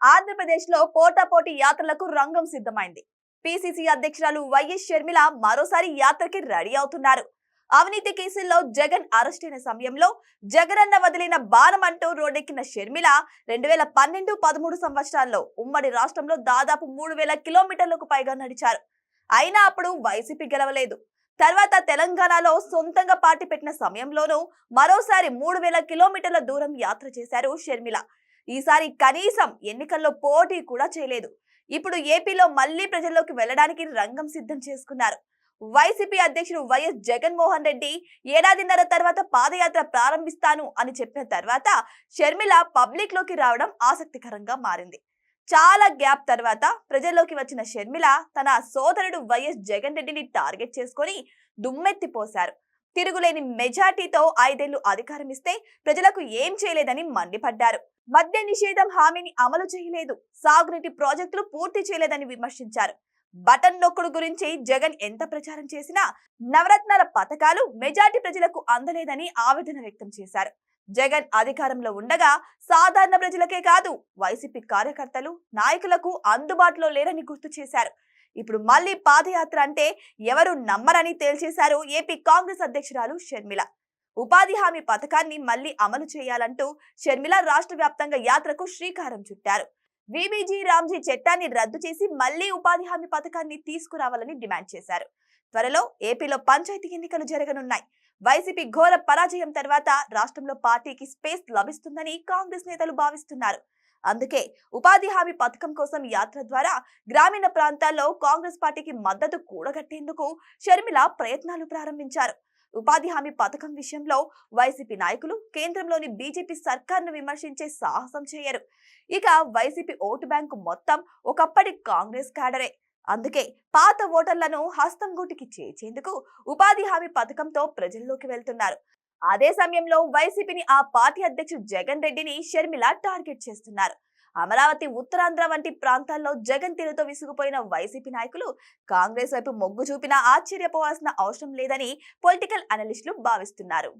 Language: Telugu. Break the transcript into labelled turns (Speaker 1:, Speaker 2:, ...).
Speaker 1: ఆంధ్రప్రదేశ్ లో పోటాపోటీ యాత్రలకు రంగం సిద్ధమైంది. పిసిసి అధ్యక్షురాలు వైఎస్ షర్మిల మరోసారి యాత్రకి రెడీ అవుతున్నారు. అవినీతి కేసుల్లో జగన్ అరెస్ట్ అయిన సమయంలో జగనన్న వదిలిన బాణం అంటూ రోడ్డెక్కిన షర్మిల 2012-13 సంవత్సరాల్లో ఉమ్మడి రాష్ట్రంలో దాదాపు 3000 కిలోమీటర్లకు పైగా నడిచారు. అయినా అప్పుడు వైసీపీ గెలవలేదు. తర్వాత తెలంగాణలో సొంతంగా పార్టీ పెట్టిన సమయంలోనూ మరోసారి 3000 కిలోమీటర్ల దూరం యాత్ర చేశారు షర్మిల. ఈసారి కనీసం ఎన్నికల్లో పోటీ కూడా చేయలేదు. ఇప్పుడు ఏపీలో మళ్లీ ప్రజల్లోకి వెళ్లడానికి రంగం సిద్ధం చేసుకున్నారు. వైసీపీ అధ్యక్షుడు వైఎస్ జగన్మోహన్ రెడ్డి ఏడాదిన్నర తర్వాత పాదయాత్ర ప్రారంభిస్తాను అని చెప్పిన తర్వాత షర్మిల పబ్లిక్ లోకి రావడం ఆసక్తికరంగా మారింది. చాలా గ్యాప్ తర్వాత ప్రజల్లోకి వచ్చిన షర్మిల తన సోదరుడు వైఎస్ జగన్ రెడ్డిని టార్గెట్ చేసుకొని దుమ్మెత్తిపోశారు. తిరుగులేని మెజార్టీతో 5 ఏళ్లు అధికారం ఇస్తే ప్రజలకు ఏం చేయలేదని మండిపడ్డారు. మద్య నిషేధం హామీని అమలు చేయలేదు, సాగునీటి ప్రాజెక్టులు పూర్తి చేయలేదని విమర్శించారు. బటన్ నొక్కుడు గురించి జగన్ ఎంత ప్రచారం చేసినా నవరత్నాల పథకాలు మెజార్టీ ప్రజలకు అందలేదని ఆవేదన వ్యక్తం చేశారు. జగన్ అధికారంలో ఉండగా సాధారణ ప్రజలకే కాదు వైసీపీ కార్యకర్తలు, నాయకులకు అందుబాటులో లేరని గుర్తు చేశారు. ఇప్పుడు మళ్లీ పాదయాత్ర అంటే ఎవరు నమ్మరని తేల్చేశారు ఏపీ కాంగ్రెస్ అధ్యక్షురాలు షర్మిల. ఉపాధి హామీ పథకాన్ని మళ్లీ అమలు చేయాలంటూ షర్మిల రాష్ట్ర వ్యాప్తంగా యాత్రకు శ్రీకారం చుట్టారు. విబిజీ రామ్జీ చట్టాన్ని రద్దు చేసి మళ్లీ ఉపాధి హామీ పథకాన్ని తీసుకురావాలని డిమాండ్ చేశారు. త్వరలో ఏపీలో పంచాయతీ ఎన్నికలు జరగనున్నాయి. వైసీపీ ఘోర పరాజయం తర్వాత రాష్ట్రంలో పార్టీకి స్పేస్ లభిస్తుందని కాంగ్రెస్ నేతలు భావిస్తున్నారు. అందుకే ఉపాధి హామీ పథకం కోసం యాత్ర ద్వారా గ్రామీణ ప్రాంతాల్లో కాంగ్రెస్ పార్టీకి మద్దతు కూడగట్టేందుకు షర్మిల ప్రయత్నాలు ప్రారంభించారు. ఉపాధి హామీ పథకం విషయంలో వైసీపీ నాయకులు కేంద్రంలోని బీజేపీ సర్కార్ను విమర్శించే సాహసం చేయరు. ఇక వైసీపీ ఓటు బ్యాంకు మొత్తం ఒకప్పటి కాంగ్రెస్ క్యాడరే. అందుకే పాత ఓటర్లను హస్తం గూటికి చేర్చేందుకు ఉపాధి హామీ పథకంతో ప్రజల్లోకి వెళ్తున్నారు. అదే సమయంలో వైసీపీని ఆ పార్టీ అధ్యక్షుడు జగన్ రెడ్డిని షర్మిల టార్గెట్ చేస్తున్నారు. అమరావతి, ఉత్తరాంధ్ర వంటి ప్రాంతాల్లో జగన్ తీరుతో విసిగిపోయిన వైసీపీ నాయకులు కాంగ్రెస్ వైపు మొగ్గు చూపినా ఆశ్చర్యపోవాల్సిన అవసరం లేదని పొలిటికల్ అనలిస్టులు భావిస్తున్నారు.